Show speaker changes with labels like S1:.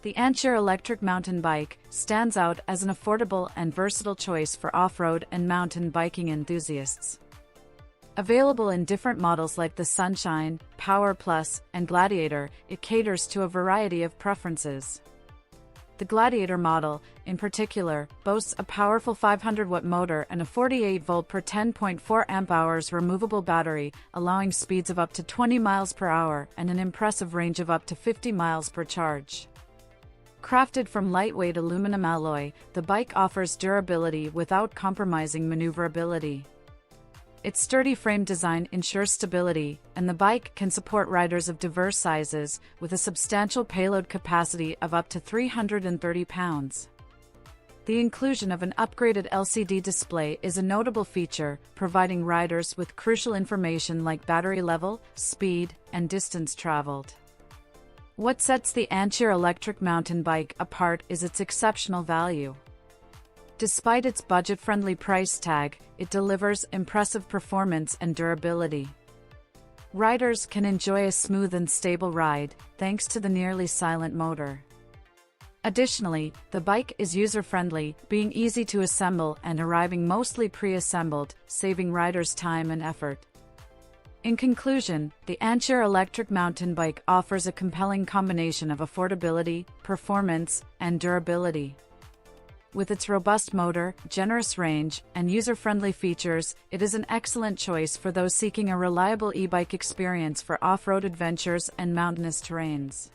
S1: The Ancheer electric mountain bike stands out as an affordable and versatile choice for off-road and mountain biking enthusiasts. Available in different models like the Sunshine, Power Plus, and Gladiator, it caters to a variety of preferences. The Gladiator model, in particular, boasts a powerful 500-watt motor and a 48-volt per 10.4 amp-hours removable battery, allowing speeds of up to 20 miles per hour and an impressive range of up to 50 miles per charge. Crafted from lightweight aluminum alloy, the bike offers durability without compromising maneuverability. Its sturdy frame design ensures stability, and the bike can support riders of diverse sizes, with a substantial payload capacity of up to 330 pounds. The inclusion of an upgraded LCD display is a notable feature, providing riders with crucial information like battery level, speed, and distance traveled. What sets the Ancheer electric mountain bike apart is its exceptional value. Despite its budget-friendly price tag, it delivers impressive performance and durability. Riders can enjoy a smooth and stable ride, thanks to the nearly silent motor. Additionally, the bike is user-friendly, being easy to assemble and arriving mostly pre-assembled, saving riders time and effort. In conclusion, the Ancheer electric mountain bike offers a compelling combination of affordability, performance, and durability. With its robust motor, generous range, and user-friendly features, it is an excellent choice for those seeking a reliable e-bike experience for off-road adventures and mountainous terrains.